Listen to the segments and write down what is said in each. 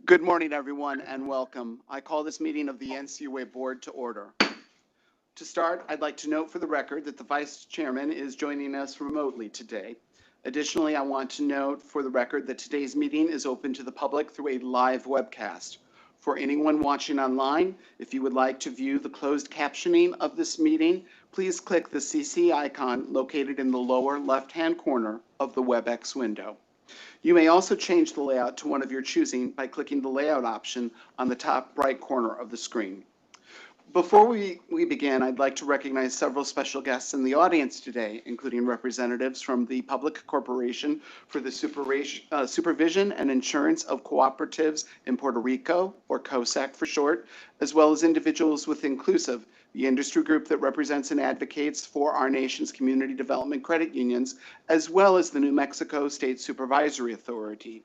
Good morning, everyone, and welcome. I call this meeting of the NCUA Board to order. To start, I'd like to note for the record that the Vice Chairman is joining us remotely today. Additionally, I want to note for the record that today's meeting is open to the public through a live webcast. For anyone watching online, if you would like to view the closed captioning of this meeting, please click the CC icon located in the lower left-hand corner of the WebEx window. You may also change the layout to one of your choosing by clicking the layout option on the top right corner of the screen. Before we begin, I'd like to recognize several special guests in the audience today, including representatives from the Public Corporation for the Supervision and Insurance of Cooperatives in Puerto Rico, or COSAC for short, as well as individuals with Inclusive, the industry group that represents and advocates for our nation's community development credit unions, as well as the New Mexico State Supervisory Authority.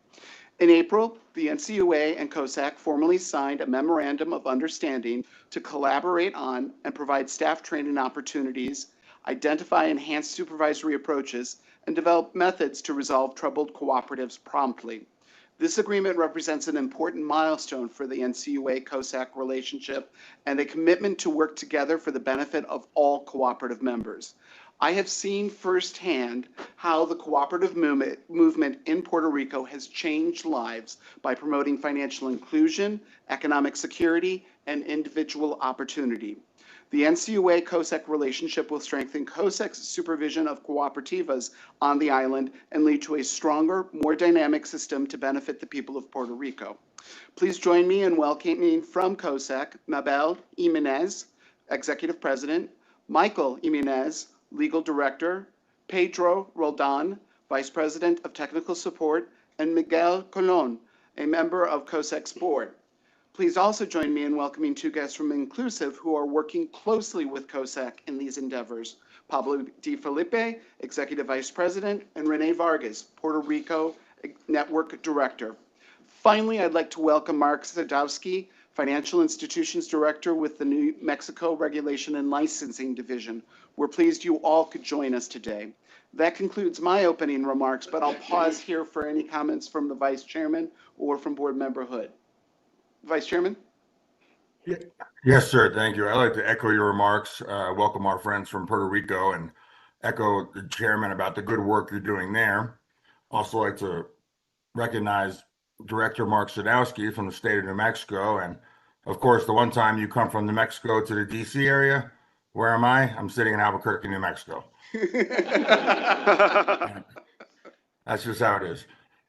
In April, the NCUA and COSAC formally signed a memorandum of understanding to collaborate on and provide staff training opportunities, identify enhanced supervisory approaches, and develop methods to resolve troubled cooperatives promptly. This agreement represents an important milestone for the NCUA-COSAC relationship and a commitment to work together for the benefit of all cooperative members. I have seen firsthand how the cooperative movement in Puerto Rico has changed lives by promoting financial inclusion, economic security, and individual opportunity. The NCUA-COSAC relationship will strengthen COSAC's supervision of cooperativas on the island and lead to a stronger, more dynamic system to benefit the people of Puerto Rico. Please join me in welcoming from COSAC, Mabel Jimenez, Executive President, Michael Jimenez, Legal Director, Pedro Roldan, Vice President of Technical Support, and Miguel Colon, a member of COSAC's board. Please also join me in welcoming two guests from Inclusive who are working closely with COSAC in these endeavors, Pablo Di Felipe, Executive Vice President, and Renee Vargas, Puerto Rico Network Director. Finally, I'd like to welcome Mark Sadowski, Financial Institutions Director with the New Mexico Regulation and Licensing Division. We're pleased you all could join us today. That concludes my opening remarks, but I'll pause here for any comments from the Vice Chairman or from Board Member Hood. Vice Chairman? Yes, sir. Thank you. I'd like to echo your remarks, welcome our friends from Puerto Rico, and echo the chairman about the good work you're doing there. Also like to recognize Director Mark Sadowski from the state of New Mexico. And of course, the one time you come from New Mexico to the DC area, where am I? I'm sitting in Albuquerque, New Mexico. That's just how it is.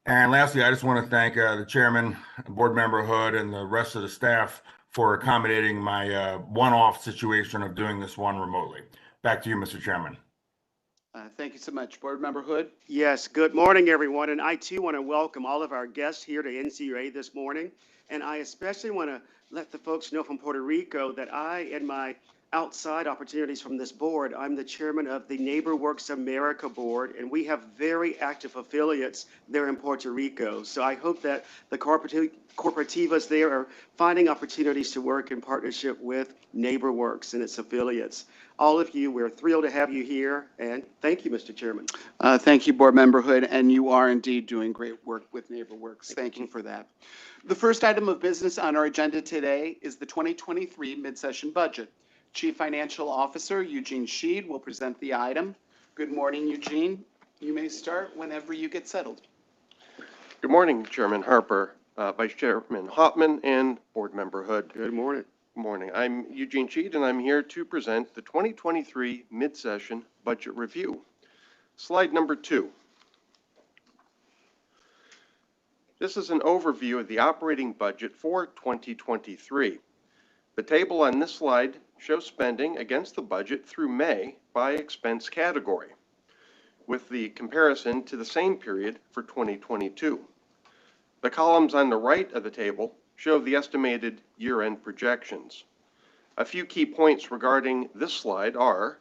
And lastly, I just want to thank the chairman, board member Hood, and the rest of the staff for accommodating my one-off situation of doing this one remotely. Back to you, Mr. Chairman. Thank you so much. Board Member Hood? Yes, good morning, everyone. And I, too, want to welcome all of our guests here to NCUA this morning. And I especially want to let the folks know from Puerto Rico that I, in my outside opportunities from this board, I'm the chairman of the NeighborWorks America board, and we have very active affiliates there in Puerto Rico. So I hope that the cooperativas there are finding opportunities to work in partnership with NeighborWorks and its affiliates. All of you, we're thrilled to have you here, and thank you, Mr. Chairman. Thank you, Board Member Hood, and you are indeed doing great work with NeighborWorks. Thank you for that. The first item of business on our agenda today is the 2023 mid-session budget. Chief Financial Officer Eugene Sheed will present the item. Good morning, Eugene. You may start whenever you get settled. Good morning, Chairman Harper, Vice Chairman Hoffman, and Board Member Hood. Good morning. Good morning. I'm Eugene Sheed, and I'm here to present the 2023 mid-session budget review. Slide number 2. This is an overview of the operating budget for 2023. The table on this slide shows spending against the budget through May by expense category, with the comparison to the same period for 2022. The columns on the right of the table show the estimated year-end projections. A few key points regarding this slide are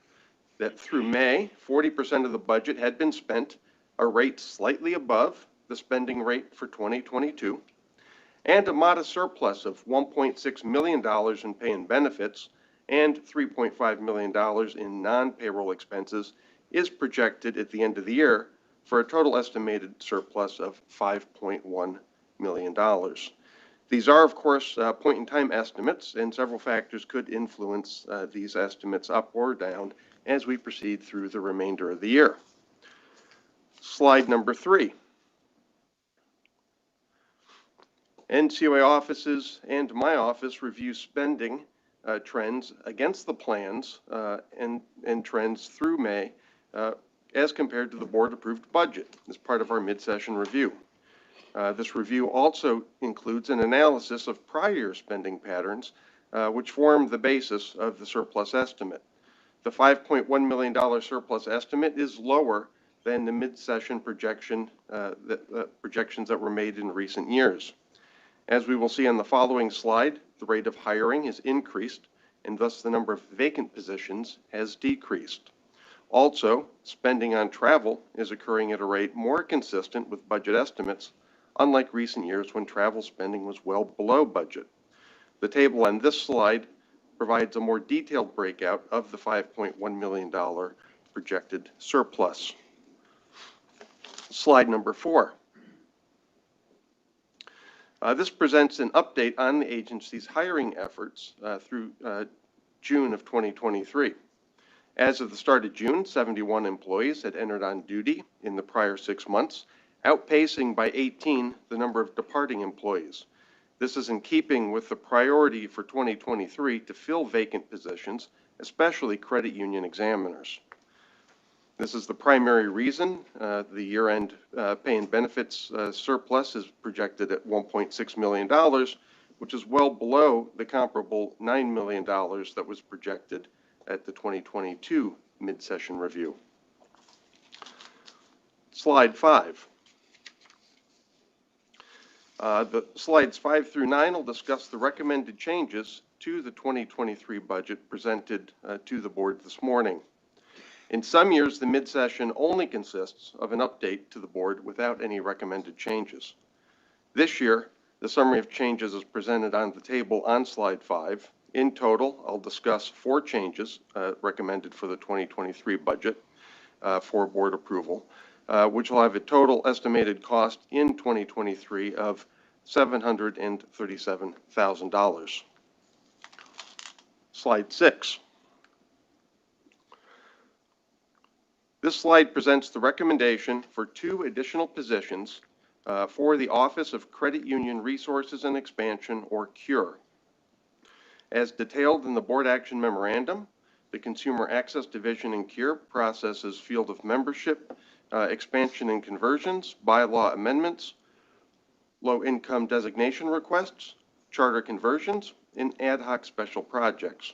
that through May, 40% of the budget had been spent, a rate slightly above the spending rate for 2022, and a modest surplus of $1.6 million in pay and benefits and $3.5 million in non-payroll expenses is projected at the end of the year for a total estimated surplus of $5.1 million. These are, of course, point-in-time estimates, and several factors could influence these estimates up or down as we proceed through the remainder of the year. Slide number 3. NCUA offices and my office review spending trends against the plans and trends through May as compared to the board-approved budget as part of our mid-session review. This review also includes an analysis of prior spending patterns, which form the basis of the surplus estimate. The $5.1 million surplus estimate is lower than the mid-session projections that were made in recent years. As we will see on the following slide, the rate of hiring has increased, and thus the number of vacant positions has decreased. Also, spending on travel is occurring at a rate more consistent with budget estimates, unlike recent years when travel spending was well below budget. The table on this slide provides a more detailed breakout of the $5.1 million projected surplus. Slide number 4. This presents an update on the agency's hiring efforts through June of 2023. As of the start of June, 71 employees had entered on duty in the prior 6 months, outpacing by 18 the number of departing employees. This is in keeping with the priority for 2023 to fill vacant positions, especially credit union examiners. This is the primary reason the year-end pay and benefits surplus is projected at $1.6 million, which is well below the comparable $9 million that was projected at the 2022 mid-session review. Slide 5. The slides 5 through 9 will discuss the recommended changes to the 2023 budget presented to the board this morning. In some years, the mid-session only consists of an update to the board without any recommended changes. This year, the summary of changes is presented on the table on slide 5. In total, I'll discuss 4 changes recommended for the 2023 budget for board approval, which will have a total estimated cost in 2023 of $737,000. Slide 6. This slide presents the recommendation for 2 additional positions for the Office of Credit Union Resources and Expansion, or CURE. As detailed in the Board Action Memorandum, the Consumer Access Division in CURE processes field of membership, expansion and conversions, bylaw amendments, low-income designation requests, charter conversions, and ad hoc special projects.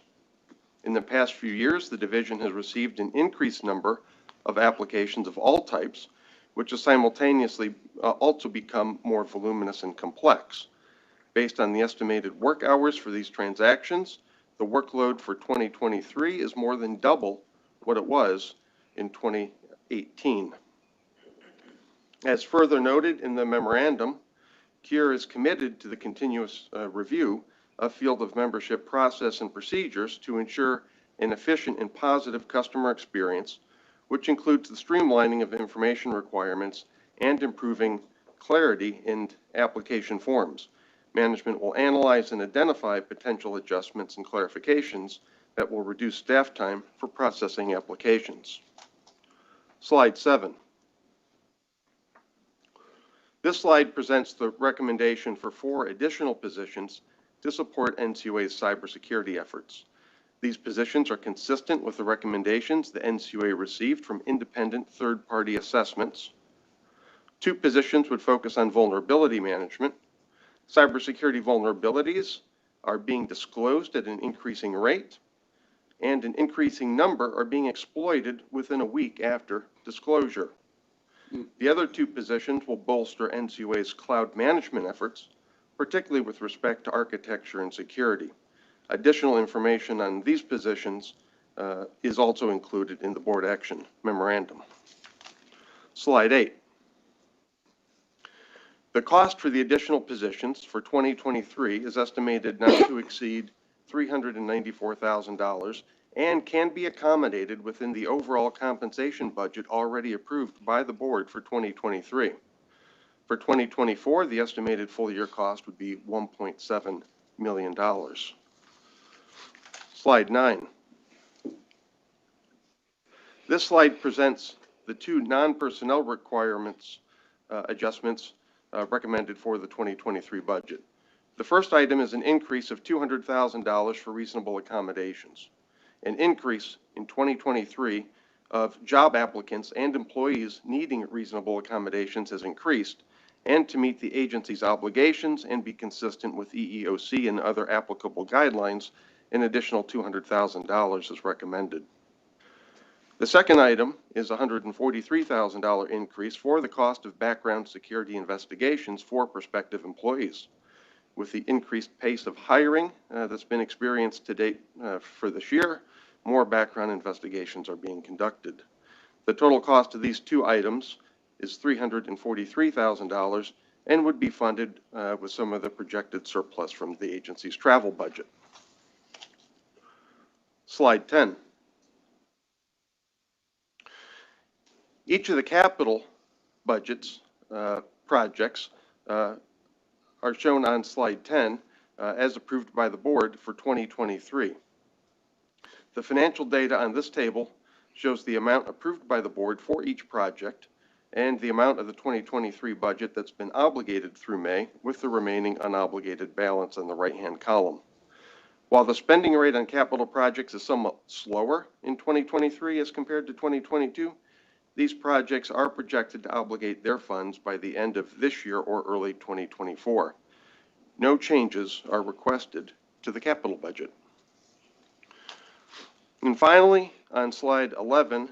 In the past few years, the division has received an increased number of applications of all types, which has simultaneously also become more voluminous and complex. Based on the estimated work hours for these transactions, the workload for 2023 is more than double what it was in 2018. As further noted in the memorandum, CURE is committed to the continuous review of field of membership process and procedures to ensure an efficient and positive customer experience, which includes the streamlining of information requirements and improving clarity in application forms. Management will analyze and identify potential adjustments and clarifications that will reduce staff time for processing applications. Slide 7. This slide presents the recommendation for 4 additional positions to support NCUA's cybersecurity efforts. These positions are consistent with the recommendations the NCUA received from independent third-party assessments. 2 positions would focus on vulnerability management. Cybersecurity vulnerabilities are being disclosed at an increasing rate, and an increasing number are being exploited within a week after disclosure. The other 2 positions will bolster NCUA's cloud management efforts, particularly with respect to architecture and security. Additional information on these positions is also included in the Board Action Memorandum. Slide 8. The cost for the additional positions for 2023 is estimated not to exceed $394,000 and can be accommodated within the overall compensation budget already approved by the board for 2023. For 2024, the estimated full-year cost would be $1.7 million. Slide 9. This slide presents the two non-personnel requirements adjustments recommended for the 2023 budget. The first item is an increase of $200,000 for reasonable accommodations. An increase in 2023 of job applicants and employees needing reasonable accommodations has increased, and to meet the agency's obligations and be consistent with EEOC and other applicable guidelines, an additional $200,000 is recommended. The second item is a $143,000 increase for the cost of background security investigations for prospective employees. With the increased pace of hiring that's been experienced to date for this year, more background investigations are being conducted. The total cost of these two items is $343,000 and would be funded with some of the projected surplus from the agency's travel budget. Slide 10. Each of the capital budgets projects are shown on slide 10 as approved by the board for 2023. The financial data on this table shows the amount approved by the board for each project and the amount of the 2023 budget that's been obligated through May, with the remaining unobligated balance on the right-hand column. While the spending rate on capital projects is somewhat slower in 2023 as compared to 2022, these projects are projected to obligate their funds by the end of this year or early 2024. No changes are requested to the capital budget. And finally, on slide 11,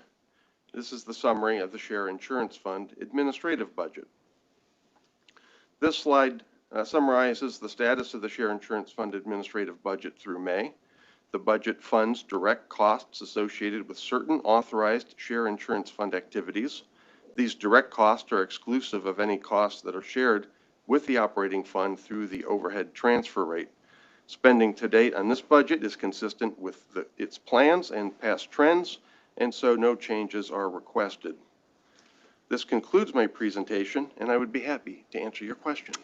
this is the summary of the Share Insurance Fund administrative budget. This slide summarizes the status of the Share Insurance Fund administrative budget through May. The budget funds direct costs associated with certain authorized Share Insurance Fund activities. These direct costs are exclusive of any costs that are shared with the operating fund through the overhead transfer rate. Spending to date on this budget is consistent with its plans and past trends, and so no changes are requested. This concludes my presentation, and I would be happy to answer your questions.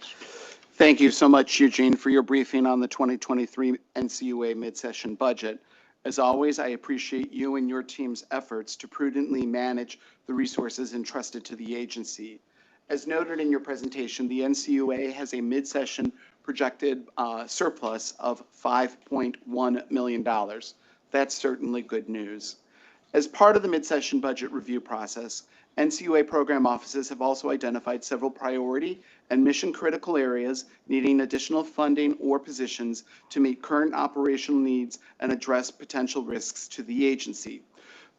Thank you so much, Eugene, for your briefing on the 2023 NCUA mid-session budget. As always, I appreciate you and your team's efforts to prudently manage the resources entrusted to the agency. As noted in your presentation, the NCUA has a mid-session projected surplus of $5.1 million. That's certainly good news. As part of the mid-session budget review process, NCUA program offices have also identified several priority and mission-critical areas needing additional funding or positions to meet current operational needs and address potential risks to the agency.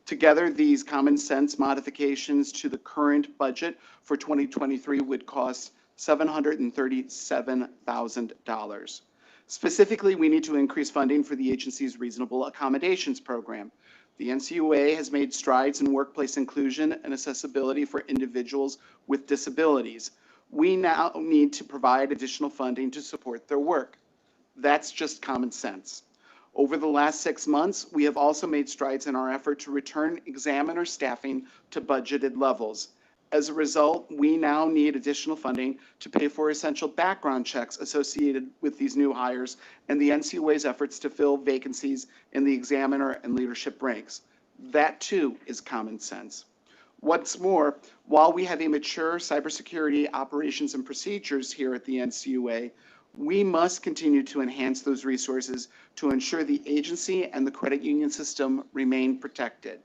Together, these common sense modifications to the current budget for 2023 would cost $737,000. Specifically, we need to increase funding for the agency's reasonable accommodations program. The NCUA has made strides in workplace inclusion and accessibility for individuals with disabilities. We now need to provide additional funding to support their work. That's just common sense. Over the last 6 months, we have also made strides in our effort to return examiner staffing to budgeted levels. As a result, we now need additional funding to pay for essential background checks associated with these new hires and the NCUA's efforts to fill vacancies in the examiner and leadership ranks. That too is common sense. What's more, while we have a mature cybersecurity operations and procedures here at the NCUA, we must continue to enhance those resources to ensure the agency and the credit union system remain protected.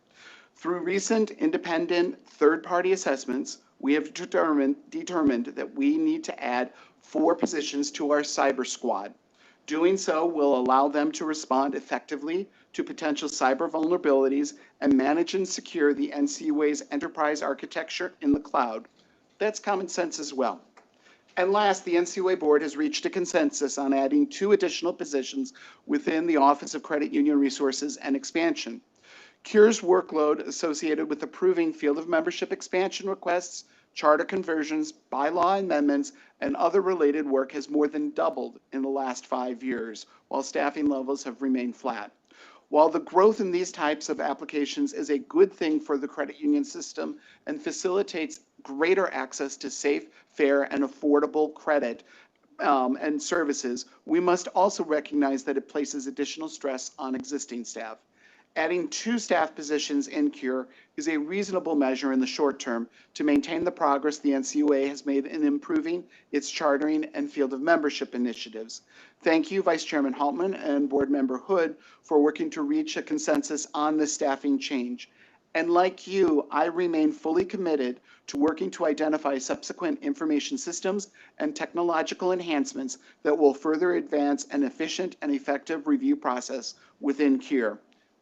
Through recent independent third-party assessments, we have determined that we need to add 4 positions to our cyber squad. Doing so will allow them to respond effectively to potential cyber vulnerabilities and manage and secure the NCUA's enterprise architecture in the cloud. That's common sense as well. And last, the NCUA board has reached a consensus on adding 2 additional positions within the Office of Credit Union Resources and Expansion. CURE's workload associated with approving field of membership expansion requests, charter conversions, bylaw amendments, and other related work has more than doubled in the last 5 years, while staffing levels have remained flat. While the growth in these types of applications is a good thing for the credit union system and facilitates greater access to safe, fair, and affordable credit and services, we must also recognize that it places additional stress on existing staff. Adding 2 staff positions in CURE is a reasonable measure in the short term to maintain the progress the NCUA has made in improving its chartering and field of membership initiatives. Thank you, Vice Chairman Haltman and Board Member Hood, for working to reach a consensus on this staffing change. And like you, I remain fully committed to working to identify subsequent information systems and technological enhancements that will further advance an efficient and effective review process within CURE.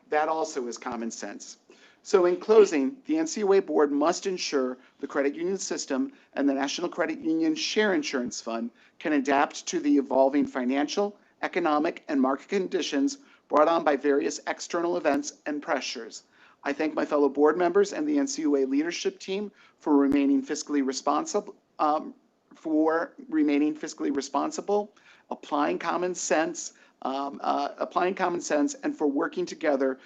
That also is common sense. So in closing, the NCUA board must ensure the credit union system and the National Credit Union Share Insurance Fund can adapt to the evolving financial, economic, and market conditions brought on by various external events and pressures. I thank my fellow board members and the NCUA leadership team for remaining fiscally responsible, applying common sense, and for working together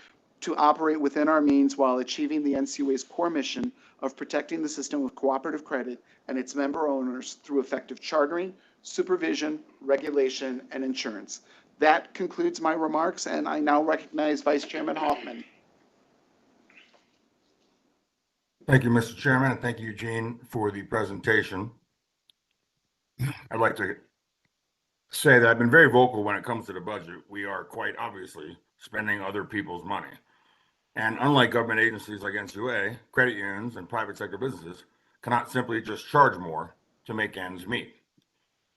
to operate within our means while achieving the NCUA's core mission of protecting the system of cooperative credit and its member owners through effective chartering, supervision, regulation, and insurance. That concludes my remarks, and I now recognize Vice Chairman Hoffman. Thank you, Mr. Chairman, and thank you, Eugene, for the presentation. I'd like to say that I've been very vocal when it comes to the budget. We are quite obviously spending other people's money. And unlike government agencies like NCUA, credit unions and private sector businesses cannot simply just charge more to make ends meet.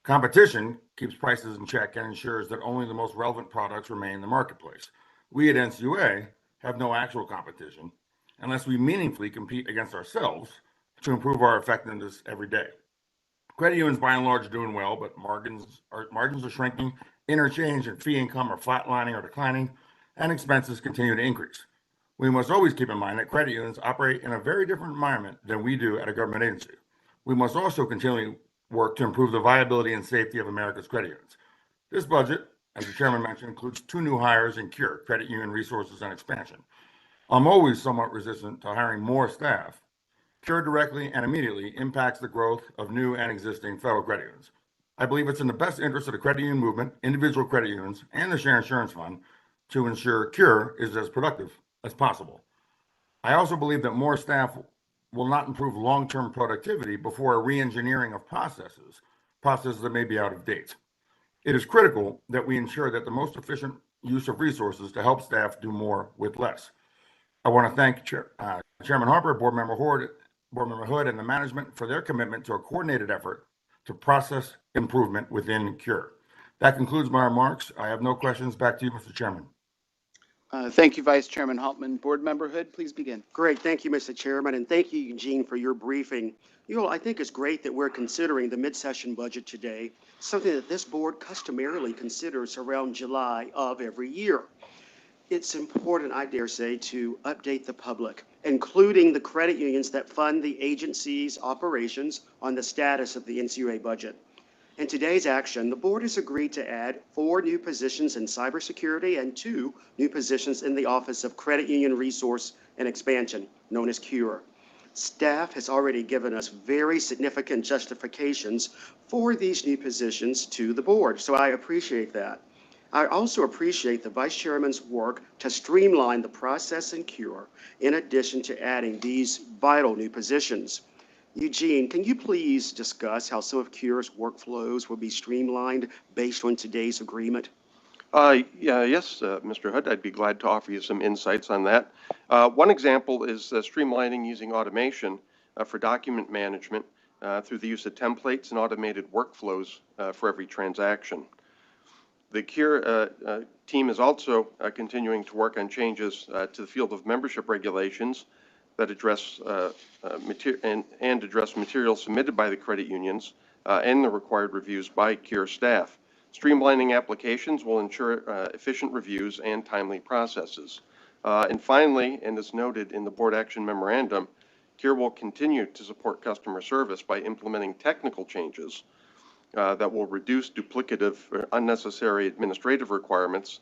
Competition keeps prices in check and ensures that only the most relevant products remain in the marketplace. We at NCUA have no actual competition unless we meaningfully compete against ourselves to improve our effectiveness every day. Credit unions, by and large, are doing well, but margins are shrinking, interchange and fee income are flatlining or declining, and expenses continue to increase. We must always keep in mind that credit unions operate in a very different environment than we do at a government agency. We must also continually work to improve the viability and safety of America's credit unions. This budget, as the chairman mentioned, includes 2 new hires in CURE, Credit Union Resources and Expansion. I'm always somewhat resistant to hiring more staff. CURE directly and immediately impacts the growth of new and existing federal credit unions. I believe it's in the best interest of the credit union movement, individual credit unions, and the Share Insurance Fund to ensure CURE is as productive as possible. I also believe that more staff will not improve long-term productivity before a re-engineering of processes that may be out of date. It is critical that we ensure that the most efficient use of resources to help staff do more with less. I want to thank Chairman Harper, Board Member Hood, and the management for their commitment to a coordinated effort to process improvement within CURE. That concludes my remarks. I have no questions. Back to you, Mr. Chairman. Thank you, Vice Chairman Haltman. Board Member Hood, please begin. Great. Thank you, Mr. Chairman, and thank you, Eugene, for your briefing. I think it's great that we're considering the mid-session budget today, something that this board customarily considers around July of every year. It's important, I dare say, to update the public, including the credit unions that fund the agency's operations, on the status of the NCUA budget. In today's action, the board has agreed to add 4 new positions in cybersecurity and 2 new positions in the Office of Credit Union Resource and Expansion, known as CURE. Staff has already given us very significant justifications for these new positions to the board, so I appreciate that. I also appreciate the Vice Chairman's work to streamline the process in CURE, in addition to adding these vital new positions. Eugene, can you please discuss how some of CURE's workflows will be streamlined based on today's agreement? Yes, Mr. Hood, I'd be glad to offer you some insights on that. One example is streamlining using automation for document management through the use of templates and automated workflows for every transaction. The CURE team is also continuing to work on changes to the field of membership regulations that address address materials submitted by the credit unions and the required reviews by CURE staff. Streamlining applications will ensure efficient reviews and timely processes. And finally, and as noted in the board action memorandum, CURE will continue to support customer service by implementing technical changes that will reduce duplicative or unnecessary administrative requirements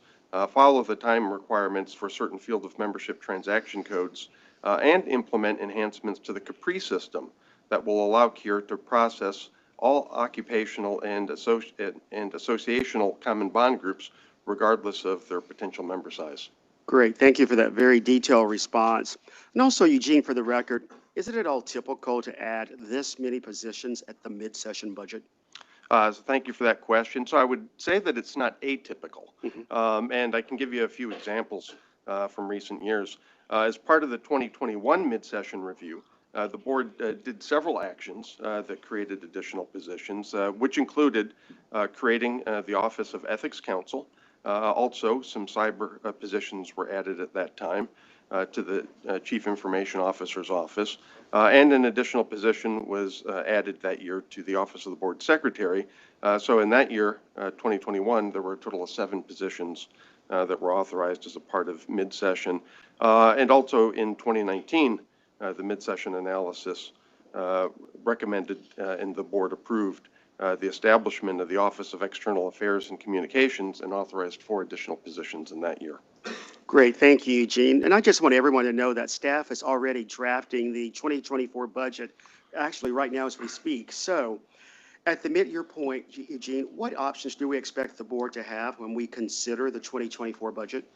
follow the time requirements for certain field of membership transaction codes, and implement enhancements to the Capri system that will allow CURE to process all occupational and associational common bond groups, regardless of their potential member size. Great. Thank you for that very detailed response. And also, Eugene, for the record, isn't it all typical to add this many positions at the mid-session budget? So thank you for that question. So I would say that it's not atypical. And I can give you a few examples from recent years. As part of the 2021 mid-session review, the board did several actions that created additional positions, which included creating the Office of Ethics Counsel. Also, some cyber positions were added at that time to the Chief Information Officer's office, and an additional position was added that year to the Office of the Board Secretary. So in that year, 2021, there were a total of 7 positions that were authorized as a part of mid-session. And also in 2019, the mid-session analysis recommended and the board approved the establishment of the Office of External Affairs and Communications and authorized 4 additional positions in that year. Great. Thank you, Eugene. And I just want everyone to know that staff is already drafting the 2024 budget, actually right now as we speak. So at the mid-year point, Eugene, what options do we expect the board to have when we consider the 2024 budget?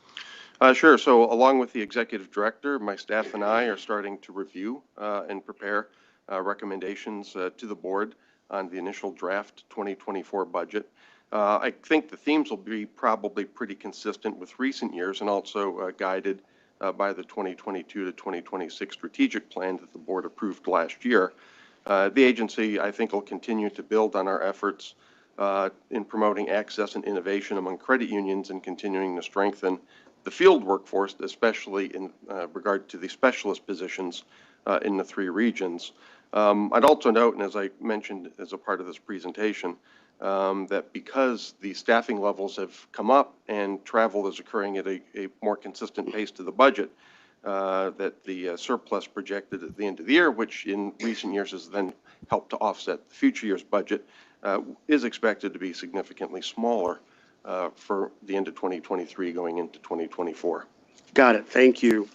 Sure. So along with the executive director, my staff and I are starting to review and prepare recommendations to the board on the initial draft 2024 budget. I think the themes will be probably pretty consistent with recent years and also guided by the 2022 to 2026 strategic plan that the board approved last year. The agency, I think, will continue to build on our efforts in promoting access and innovation among credit unions and continuing to strengthen the field workforce, especially in regard to the specialist positions in the 3 regions. I'd also note, and as I mentioned as a part of this presentation, that because the staffing levels have come up and travel is occurring at a more consistent pace to the budget, that the surplus projected at the end of the year, which in recent years has then helped to offset the future year's budget, is expected to be significantly smaller for the end of 2023 going into 2024. Got it. Thank you.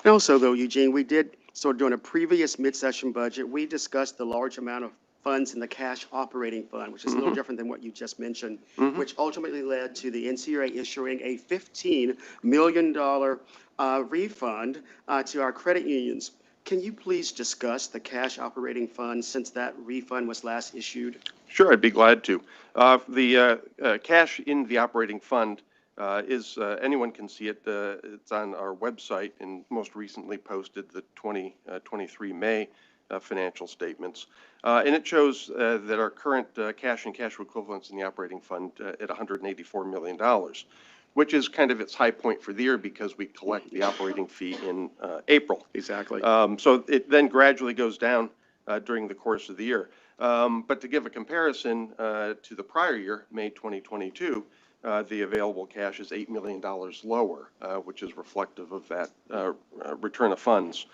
And also, though, Eugene, we did sort of during a previous mid-session budget, we discussed the large amount of funds in the cash operating fund, which is a little different than what you just mentioned, which ultimately led to the NCUA issuing a $15 million refund to our credit unions. Can you please discuss the cash operating fund since that refund was last issued? Sure, I'd be glad to. The cash in the operating fund is, anyone can see it. It's on our website and most recently posted the 2023 May financial statements. And it shows that our current cash and cash equivalents in the operating fund at $184 million, which is kind of its high point for the year because we collect the operating fee in April. Exactly. So it then gradually goes down during the course of the year. But to give a comparison to the prior year, May 2022, the available cash is $8 million lower, which is reflective of that return of funds.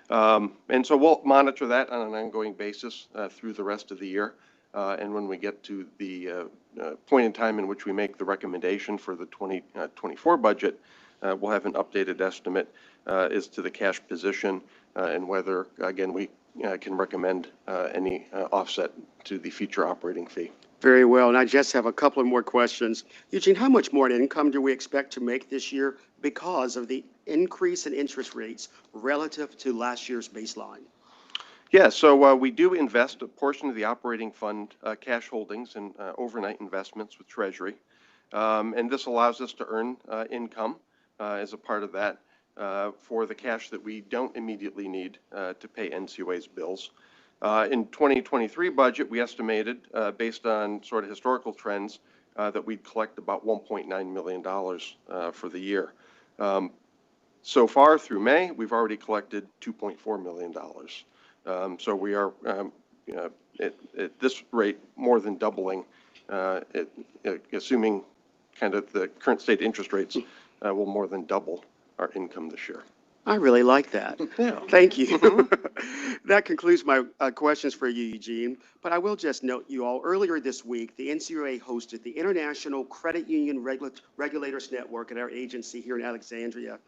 And so we'll monitor that on an ongoing basis through the rest of the year. And when we get to the point in time in which we make the recommendation for the 2024 budget, we'll have an updated estimate as to the cash position and whether, again, we can recommend any offset to the future operating fee. Very well. And I just have a couple of more questions. Eugene, how much more in income do we expect to make this year because of the increase in interest rates relative to last year's baseline? Yeah, so we do invest a portion of the operating fund cash holdings and overnight investments with Treasury. And this allows us to earn income as a part of that for the cash that we don't immediately need to pay NCUA's bills. In 2023 budget, we estimated, based on sort of historical trends, that we'd collect about $1.9 million for the year. So far through May, we've already collected $2.4 million. So we are, at this rate, more than doubling, assuming kind of the current state interest rates will more than double our income this year. I really like that. Yeah. Thank you. Mhm. That concludes my questions for you, Eugene. But I will just note you all, earlier this week, the NCUA hosted the International Credit Union Regulators Network at our agency here in Alexandria.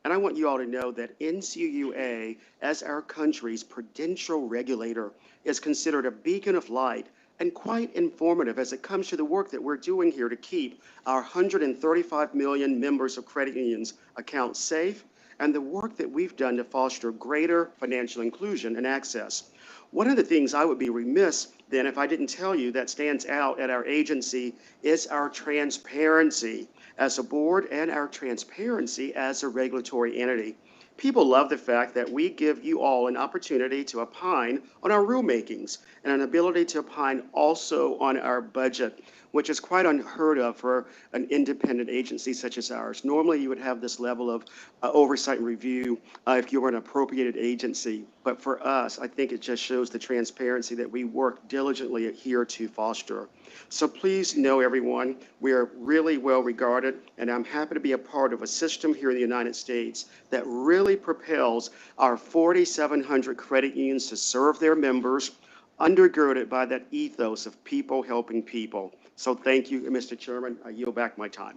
And I want you all to know that NCUA, as our country's prudential regulator, is considered a beacon of light and quite informative as it comes to the work that we're doing here to keep our 135 million members of credit unions accounts safe and the work that we've done to foster greater financial inclusion and access. One of the things I would be remiss then if I didn't tell you that stands out at our agency is our transparency as a board and our transparency as a regulatory entity. People love the fact that we give you all an opportunity to opine on our rulemakings and an ability to opine also on our budget, which is quite unheard of for an independent agency such as ours. Normally, you would have this level of oversight and review if you were an appropriated agency. But for us, I think it just shows the transparency that we work diligently here to foster. So please know, everyone, we are really well regarded, and I'm happy to be a part of a system here in the United States that really propels our 4,700 credit unions to serve their members, undergirded by that ethos of people helping people. So thank you, Mr. Chairman. I yield back my time.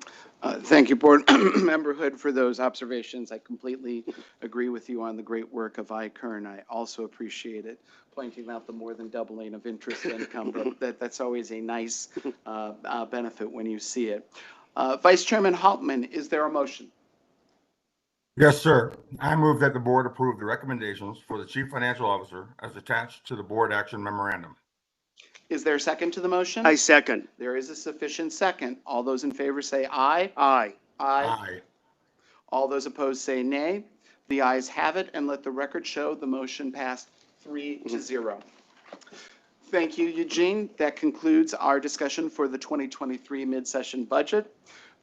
Thank you, Board Member Hood, for those observations. I completely agree with you on the great work of iKern. I also appreciate it, pointing out the more than doubling of interest income. That's always a nice benefit when you see it. Vice Chairman Hauptman, is there a motion? Yes, sir. I move that the board approve the recommendations for the chief financial officer as attached to the board action memorandum. Is there a second to the motion? I second. There is a sufficient second. All those in favor say aye. Aye. Aye. All those opposed say nay. The ayes have it, and let the record show the motion passed 3-0. Thank you, Eugene. That concludes our discussion for the 2023 mid-session budget.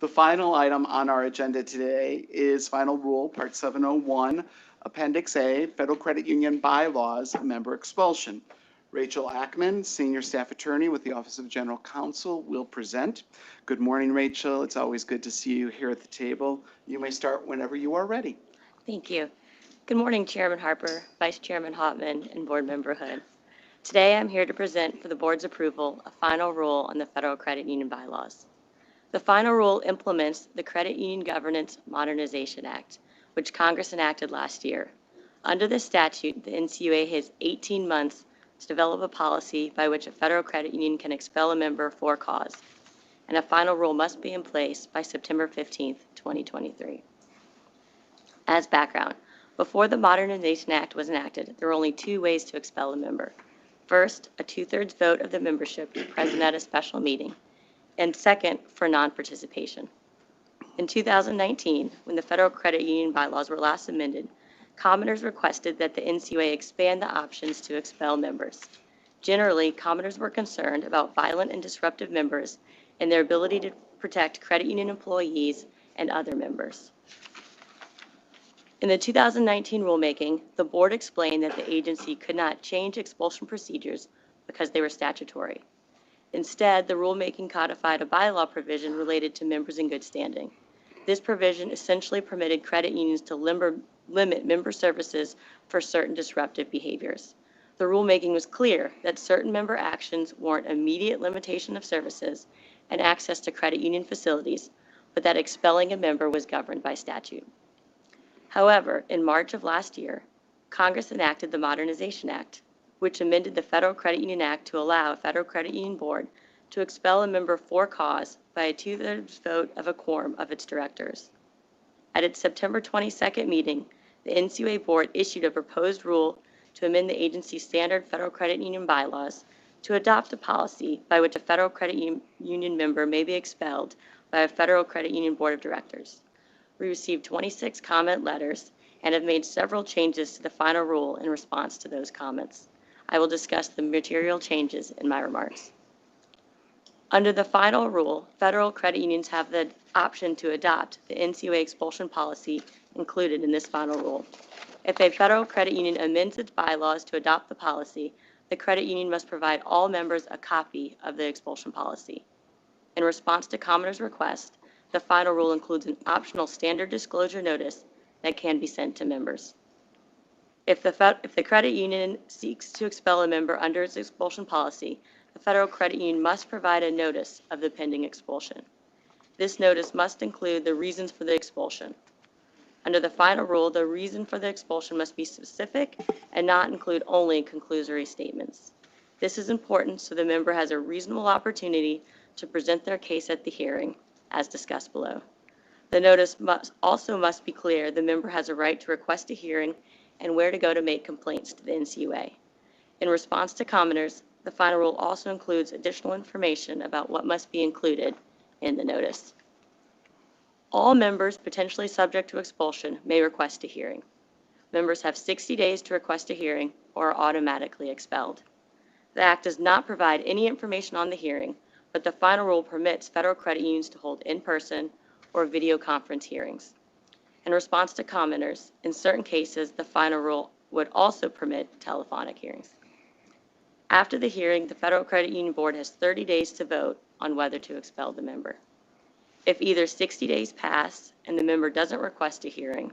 The final item on our agenda today is Final Rule, Part 701, Appendix A, Federal Credit Union Bylaws, Member Expulsion. Rachel Ackman, Senior Staff Attorney with the Office of General Counsel, will present. Good morning, Rachel. It's always good to see you here at the table. You may start whenever you are ready. Thank you. Good morning, Chairman Harper, Vice Chairman Hauptman, and Board Member Hood. Today, I'm here to present for the Board's approval a final rule on the Federal Credit Union Bylaws. The final rule implements the Credit Union Governance Modernization Act, which Congress enacted last year. Under this statute, the NCUA has 18 months to develop a policy by which a federal credit union can expel a member for cause, and a final rule must be in place by September 15th, 2023. As background, before the Modernization Act was enacted, there were only two ways to expel a member. First, a 2/3 vote of the membership present at a special meeting, and second, for non-participation. In 2019, when the Federal Credit Union Bylaws were last amended, commoners requested that the NCUA expand the options to expel members. Generally, commoners were concerned about violent and disruptive members and their ability to protect credit union employees and other members. In the 2019 rulemaking, the board explained that the agency could not change expulsion procedures because they were statutory. Instead, the rulemaking codified a bylaw provision related to members in good standing. This provision essentially permitted credit unions to limit member services for certain disruptive behaviors. The rulemaking was clear that certain member actions warrant immediate limitation of services and access to credit union facilities, but that expelling a member was governed by statute. However, in March of last year, Congress enacted the Modernization Act, which amended the Federal Credit Union Act to allow a Federal Credit Union Board to expel a member for cause by a 2/3 vote of a quorum of its directors. At its September 22nd meeting, the NCUA Board issued a proposed rule to amend the agency's standard Federal Credit Union bylaws to adopt a policy by which a Federal Credit Union member may be expelled by a Federal Credit Union Board of Directors. We received 26 comment letters and have made several changes to the final rule in response to those comments. I will discuss the material changes in my remarks. Under the final rule, federal credit unions have the option to adopt the NCUA expulsion policy included in this final rule. If a federal credit union amends its bylaws to adopt the policy, the credit union must provide all members a copy of the expulsion policy. In response to commoners' request, the final rule includes an optional standard disclosure notice that can be sent to members. If the credit union seeks to expel a member under its expulsion policy, the federal credit union must provide a notice of the pending expulsion. This notice must include the reasons for the expulsion. Under the final rule, the reason for the expulsion must be specific and not include only conclusory statements. This is important so the member has a reasonable opportunity to present their case at the hearing, as discussed below. The notice must be clear the member has a right to request a hearing and where to go to make complaints to the NCUA. In response to commenters, the final rule also includes additional information about what must be included in the notice. All members potentially subject to expulsion may request a hearing. Members have 60 days to request a hearing or are automatically expelled. The Act does not provide any information on the hearing, but the final rule permits federal credit unions to hold in-person or video conference hearings. In response to commenters, in certain cases, the final rule would also permit telephonic hearings. After the hearing, the Federal Credit Union Board has 30 days to vote on whether to expel the member. If either 60 days pass and the member doesn't request a hearing,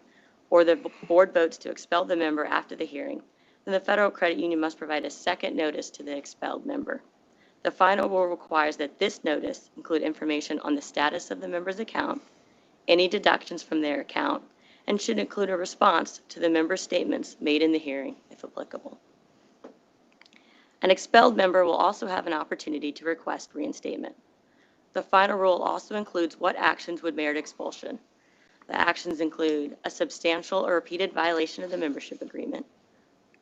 or the board votes to expel the member after the hearing, then the Federal Credit Union must provide a second notice to the expelled member. The final rule requires that this notice include information on the status of the member's account, any deductions from their account, and should include a response to the member's statements made in the hearing, if applicable. An expelled member will also have an opportunity to request reinstatement. The final rule also includes what actions would merit expulsion. The actions include a substantial or repeated violation of the membership agreement,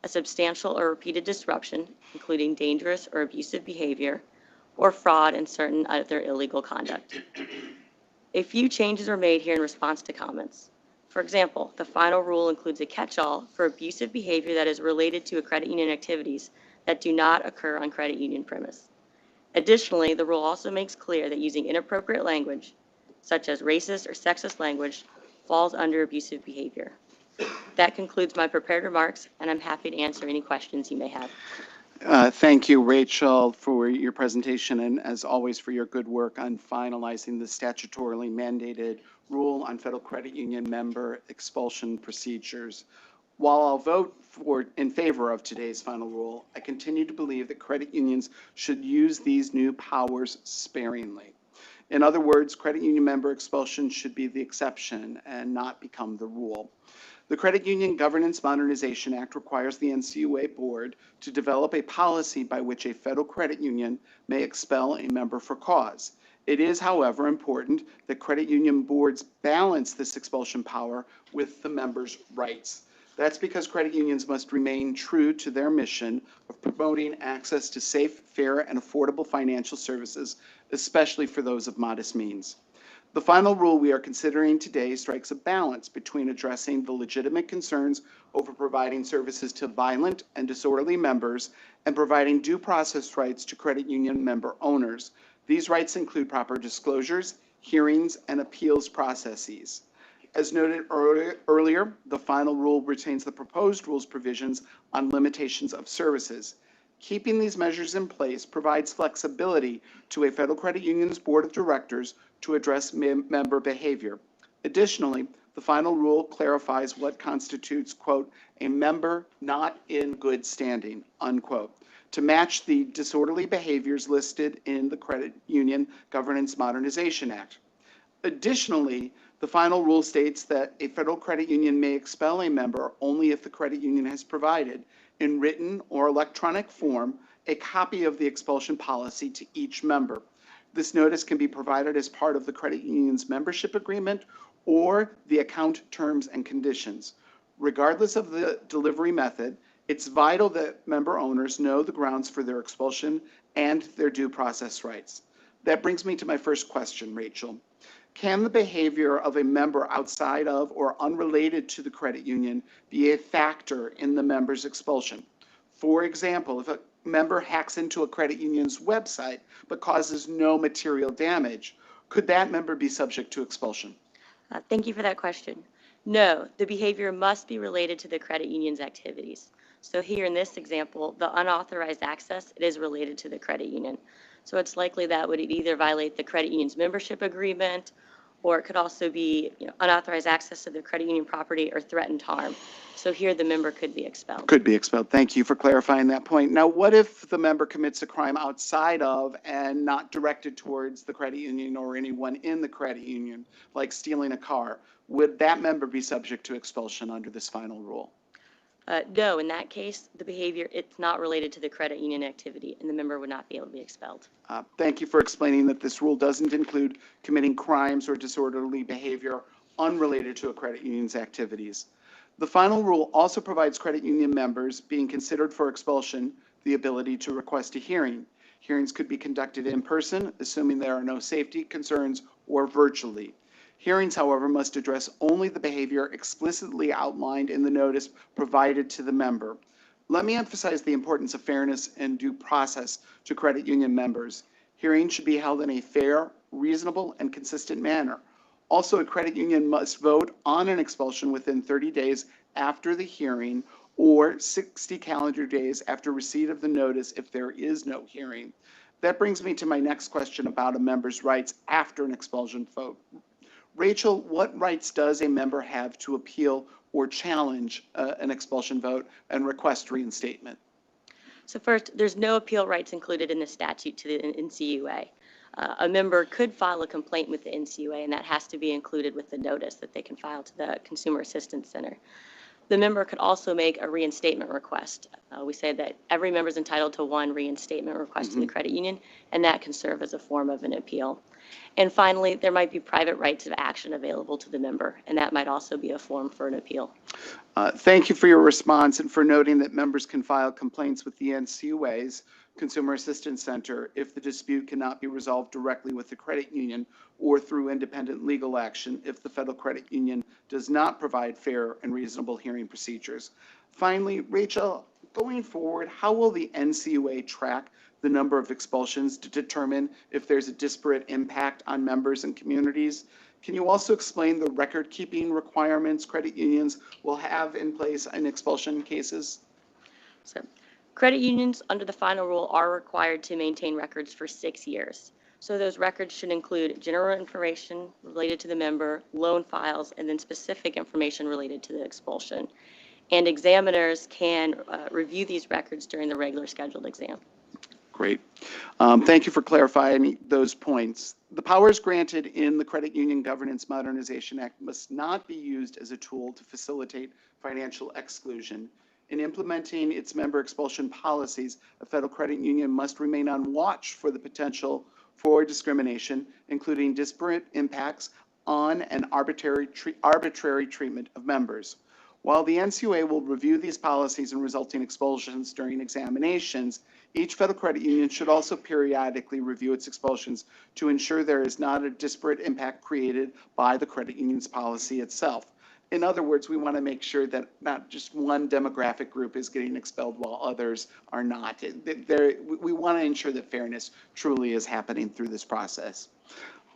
a substantial or repeated disruption, including dangerous or abusive behavior, or fraud and certain other illegal conduct. A few changes were made here in response to comments. For example, the final rule includes a catch-all for abusive behavior that is related to credit union activities that do not occur on credit union premise. Additionally, the rule also makes clear that using inappropriate language, such as racist or sexist language, falls under abusive behavior. That concludes my prepared remarks, and I'm happy to answer any questions you may have. Thank you, Rachel, for your presentation and, as always, for your good work on finalizing the statutorily mandated rule on federal credit union member expulsion procedures. While I'll vote in favor of today's final rule, I continue to believe that credit unions should use these new powers sparingly. In other words, credit union member expulsion should be the exception and not become the rule. The Credit Union Governance Modernization Act requires the NCUA board to develop a policy by which a federal credit union may expel a member for cause. It is, however, important that credit union boards balance this expulsion power with the members' rights. That's because credit unions must remain true to their mission of promoting access to safe, fair, and affordable financial services, especially for those of modest means. The final rule we are considering today strikes a balance between addressing the legitimate concerns over providing services to violent and disorderly members and providing due process rights to credit union member owners. These rights include proper disclosures, hearings, and appeals processes. As noted earlier, the final rule retains the proposed rules provisions on limitations of services. Keeping these measures in place provides flexibility to a federal credit union's board of directors to address member behavior. Additionally, the final rule clarifies what constitutes, quote, a member not in good standing, unquote, to match the disorderly behaviors listed in the Credit Union Governance Modernization Act. Additionally, the final rule states that a federal credit union may expel a member only if the credit union has provided, in written or electronic form, a copy of the expulsion policy to each member. This notice can be provided as part of the credit union's membership agreement or the account terms and conditions. Regardless of the delivery method, it's vital that member owners know the grounds for their expulsion and their due process rights. That brings me to my first question, Rachel. Can the behavior of a member outside of or unrelated to the credit union be a factor in the member's expulsion? For example, if a member hacks into a credit union's website but causes no material damage, could that member be subject to expulsion? Thank you for that question. No, the behavior must be related to the credit union's activities. So here in this example, the unauthorized access, it is related to the credit union. So it's likely that would either violate the credit union's membership agreement or it could also be unauthorized access to the credit union property or threatened harm. So here the member could be expelled. Could be expelled. Thank you for clarifying that point. Now, what if the member commits a crime outside of and not directed towards the credit union or anyone in the credit union, like stealing a car? Would that member be subject to expulsion under this final rule? No, in that case, the behavior, it's not related to the credit union activity, and the member would not be able to be expelled. Thank you for explaining that this rule doesn't include committing crimes or disorderly behavior unrelated to a credit union's activities. The final rule also provides credit union members being considered for expulsion the ability to request a hearing. Hearings could be conducted in person, assuming there are no safety concerns, or virtually. Hearings, however, must address only the behavior explicitly outlined in the notice provided to the member. Let me emphasize the importance of fairness and due process to credit union members. Hearings should be held in a fair, reasonable, and consistent manner. Also, a credit union must vote on an expulsion within 30 days after the hearing or 60 calendar days after receipt of the notice if there is no hearing. That brings me to my next question about a member's rights after an expulsion vote. Rachel, what rights does a member have to appeal or challenge an expulsion vote and request reinstatement? So first, there's no appeal rights included in the statute to the NCUA. A member could file a complaint with the NCUA, and that has to be included with the notice that they can file to the Consumer Assistance Center. The member could also make a reinstatement request. We say that every member is entitled to one reinstatement request to the credit union, and that can serve as a form of an appeal. And finally, there might be private rights of action available to the member, and that might also be a form for an appeal. Thank you for your response and for noting that members can file complaints with the NCUA's Consumer Assistance Center if the dispute cannot be resolved directly with the credit union or through independent legal action if the federal credit union does not provide fair and reasonable hearing procedures. Finally, Rachel, going forward, how will the NCUA track the number of expulsions to determine if there's a disparate impact on members and communities? Can you also explain the record-keeping requirements credit unions will have in place in expulsion cases? So, credit unions under the final rule are required to maintain records for 6 years. So those records should include general information related to the member, loan files, and then specific information related to the expulsion. And examiners can review these records during the regular scheduled exam. Great. Thank you for clarifying those points. The powers granted in the Credit Union Governance Modernization Act must not be used as a tool to facilitate financial exclusion. In implementing its member expulsion policies, a federal credit union must remain on watch for the potential for discrimination, including disparate impacts on an arbitrary treatment of members. While the NCUA will review these policies and resulting expulsions during examinations, each federal credit union should also periodically review its expulsions to ensure there is not a disparate impact created by the credit union's policy itself. In other words, we want to make sure that not just one demographic group is getting expelled while others are not. We want to ensure that fairness truly is happening through this process.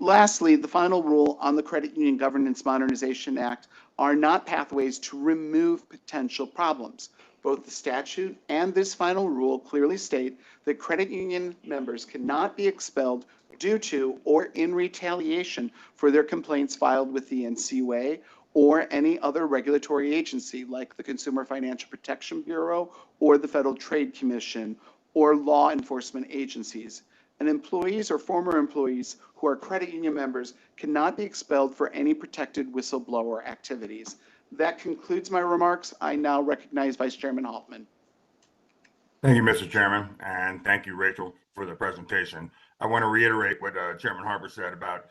Lastly, the final rule on the Credit Union Governance Modernization Act are not pathways to remove potential problems. Both the statute and this final rule clearly state that credit union members cannot be expelled due to or in retaliation for their complaints filed with the NCUA or any other regulatory agency like the Consumer Financial Protection Bureau or the Federal Trade Commission or law enforcement agencies. And employees or former employees who are credit union members cannot be expelled for any protected whistleblower activities. That concludes my remarks. I now recognize Vice Chairman Altman. Thank you, Mr. Chairman, and thank you, Rachel, for the presentation. I want to reiterate what Chairman Harper said about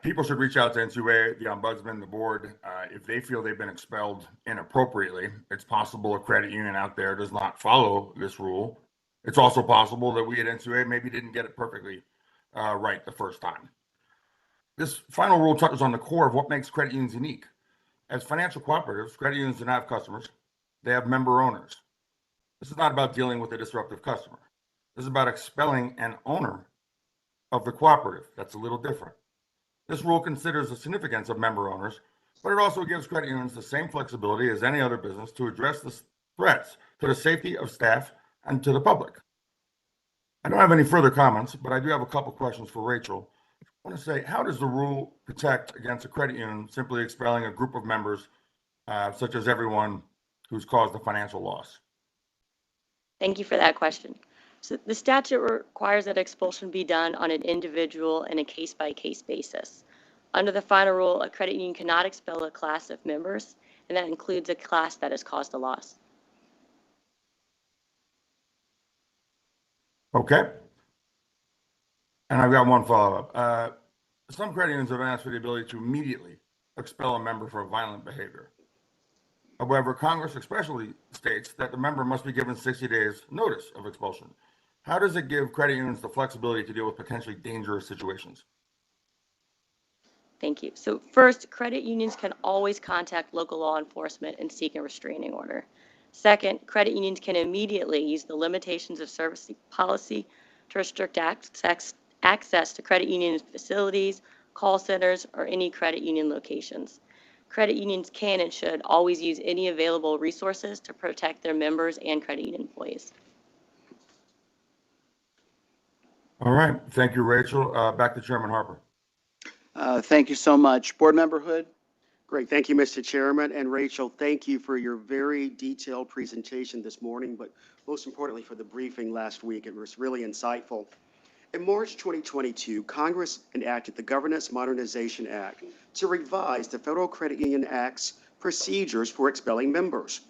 people should reach out to NCUA, the ombudsman, the board, if they feel they've been expelled inappropriately. It's possible a credit union out there does not follow this rule. It's also possible that we at NCUA maybe didn't get it perfectly right the first time. This final rule touches on the core of what makes credit unions unique. As financial cooperatives, credit unions do not have customers. They have member owners. This is not about dealing with a disruptive customer. This is about expelling an owner of the cooperative. That's a little different. This rule considers the significance of member owners, but it also gives credit unions the same flexibility as any other business to address the threats to the safety of staff and to the public. I don't have any further comments, but I do have a couple questions for Rachel. I want to say, how does the rule protect against a credit union simply expelling a group of members, such as everyone who's caused the financial loss? Thank you for that question. So the statute requires that expulsion be done on an individual and a case-by-case basis. Under the final rule, a credit union cannot expel a class of members, and that includes a class that has caused a loss. Okay. And I've got one follow-up. Some credit unions have asked for the ability to immediately expel a member for violent behavior. However, Congress expressly states that the member must be given 60 days notice of expulsion. How does it give credit unions the flexibility to deal with potentially dangerous situations? Thank you. So first, credit unions can always contact local law enforcement and seek a restraining order. Second, credit unions can immediately use the limitations of service policy to restrict access to credit union facilities, call centers, or any credit union locations. Credit unions can and should always use any available resources to protect their members and credit union employees. All right. Thank you, Rachel. Back to Chairman Harper. Thank you so much. Board Member Hood? Great. Thank you, Mr. Chairman. And Rachel, thank you for your very detailed presentation this morning, but most importantly for the briefing last week. It was really insightful. In March 2022, Congress enacted the Governance Modernization Act to revise the Federal Credit Union Act's procedures for expelling members.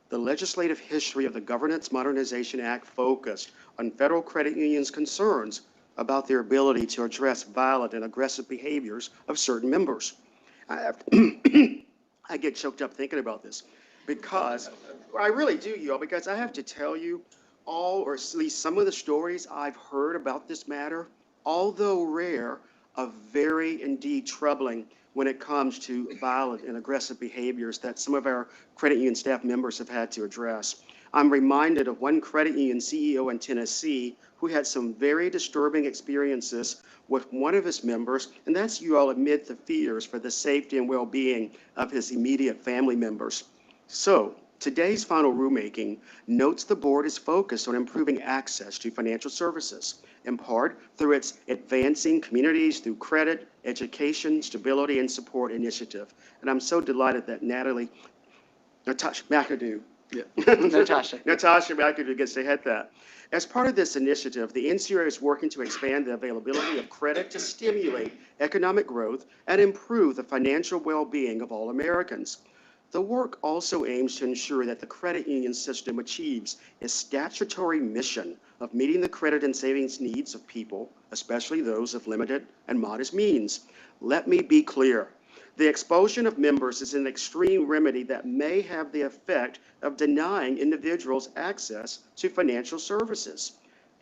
The legislative history of the Governance Modernization Act focused on federal credit unions' concerns about their ability to address violent and aggressive behaviors of certain members. I get choked up thinking about this because I really do, y'all, because I have to tell you, all or at least some of the stories I've heard about this matter, although rare, are very indeed troubling when it comes to violent and aggressive behaviors that some of our credit union staff members have had to address. I'm reminded of one credit union CEO in Tennessee who had some very disturbing experiences with one of his members, and that's you all amid the fears for the safety and well-being of his immediate family members. So, today's final rulemaking notes the board is focused on improving access to financial services, in part through its Advancing Communities Through Credit, Education, Stability, and Support initiative. And I'm so delighted that Natasha McAdoo gets to head that. As part of this initiative, the NCUA is working to expand the availability of credit to stimulate economic growth and improve the financial well-being of all Americans. The work also aims to ensure that the credit union system achieves its statutory mission of meeting the credit and savings needs of people, especially those of limited and modest means. Let me be clear. The expulsion of members is an extreme remedy that may have the effect of denying individuals access to financial services.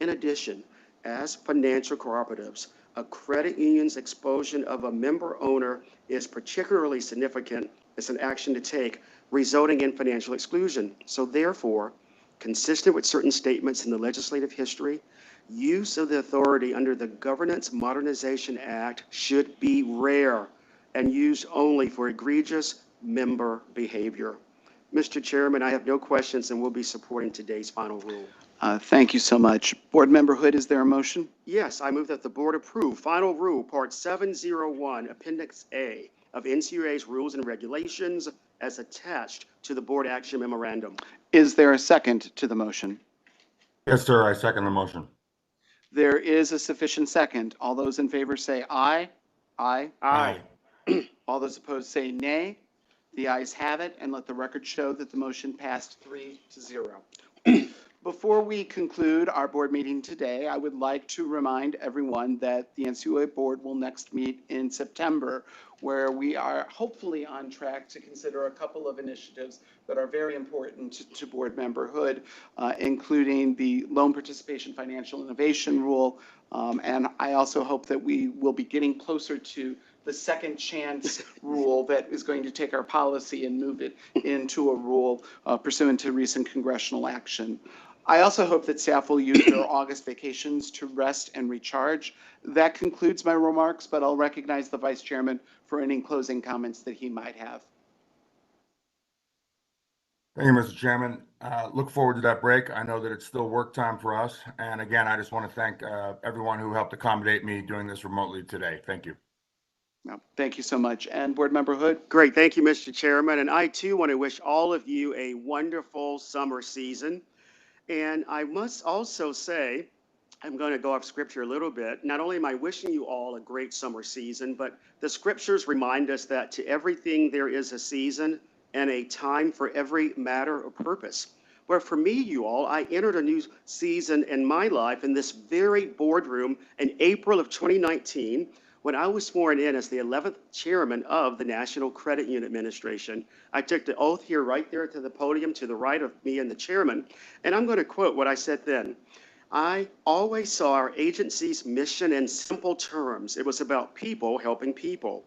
In addition, as financial cooperatives, a credit union's expulsion of a member owner is particularly significant as an action to take, resulting in financial exclusion. So therefore, consistent with certain statements in the legislative history, use of the authority under the Governance Modernization Act should be rare and used only for egregious member behavior. Mr. Chairman, I have no questions and will be supporting today's final rule. Thank you so much. Board Member Hood, is there a motion? Yes, I move that the board approve final rule, part 701, Appendix A of NCUA's rules and regulations as attached to the board action memorandum. Is there a second to the motion? Yes, sir. I second the motion. There is a sufficient second. All those in favor say aye. Aye. Aye. All those opposed say nay. The ayes have it, and let the record show that the motion passed 3-0. Before we conclude our board meeting today, I would like to remind everyone that the NCUA board will next meet in September, where we are hopefully on track to consider a couple of initiatives that are very important to board member Hood, including the loan participation financial innovation rule. And I also hope that we will be getting closer to the second chance rule that is going to take our policy and move it into a rule pursuant to recent congressional action. I also hope that staff will use their August vacations to rest and recharge. That concludes my remarks, but I'll recognize the Vice Chairman for any closing comments that he might have. Thank you, Mr. Chairman. Look forward to that break. I know that it's still work time for us. And again, I just want to thank everyone who helped accommodate me doing this remotely today. Thank you. No, thank you so much. And Board Member Hood? Great, thank you, Mr. Chairman. And I too want to wish all of you a wonderful summer season. And I must also say, I'm going to go off scripture a little bit. Not only am I wishing you all a great summer season, but the scriptures remind us that to everything there is a season and a time for every matter or purpose. Where for me, you all, I entered a new season in my life in this very boardroom in April of 2019 when I was sworn in as the 11th chairman of the National Credit Union Administration. I took the oath here right there to the podium to the right of me and the chairman, and I'm going to quote what I said then. I always saw our agency's mission in simple terms. It was about people helping people.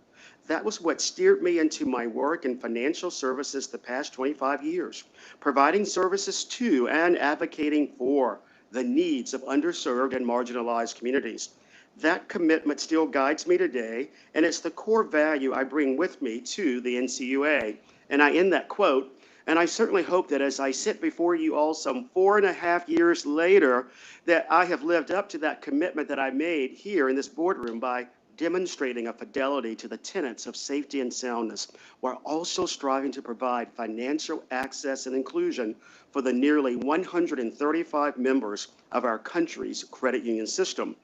That was what steered me into my work in financial services the past 25 years, providing services to and advocating for the needs of underserved and marginalized communities. That commitment still guides me today, and it's the core value I bring with me to the NCUA. And I end that quote, and I certainly hope that as I sit before you all some 4.5 years later, that I have lived up to that commitment that I made here in this boardroom by demonstrating a fidelity to the tenets of safety and soundness, while also striving to provide financial access and inclusion for the nearly 135 members of our country's credit union system.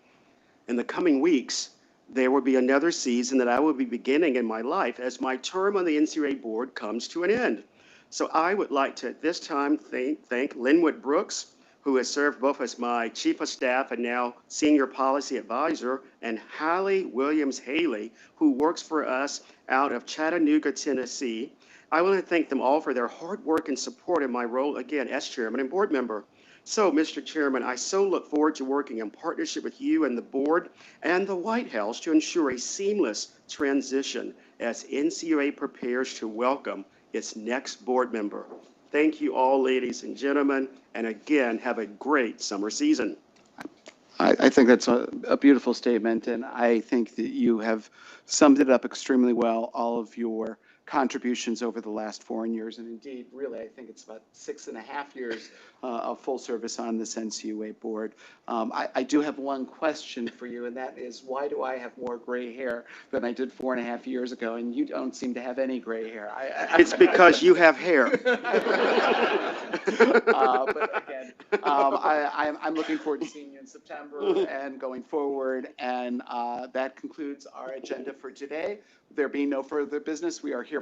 In the coming weeks, there will be another season that I will be beginning in my life as my term on the NCUA board comes to an end. So I would like to at this time thank Linwood Brooks, who has served both as my chief of staff and now senior policy advisor, and Hallie Williams-Haley, who works for us out of Chattanooga, Tennessee. I want to thank them all for their hard work and support in my role, again, as chairman and board member. So, Mr. Chairman, I so look forward to working in partnership with you and the board and the White House to ensure a seamless transition as NCUA prepares to welcome its next board member. Thank you all, ladies and gentlemen, and again, have a great summer season. I think that's a beautiful statement, and I think that you have summed it up extremely well, all of your contributions over the last 4 years, and indeed, really, I think it's about 6.5 years of full service on this NCUA board. I do have one question for you, and that is, why do I have more gray hair than I did 4.5 years ago, and you don't seem to have any gray hair? It's because you have hair. But again, I'm looking forward to seeing you in September and going forward, and that concludes our agenda for today. There being no further business, we are here.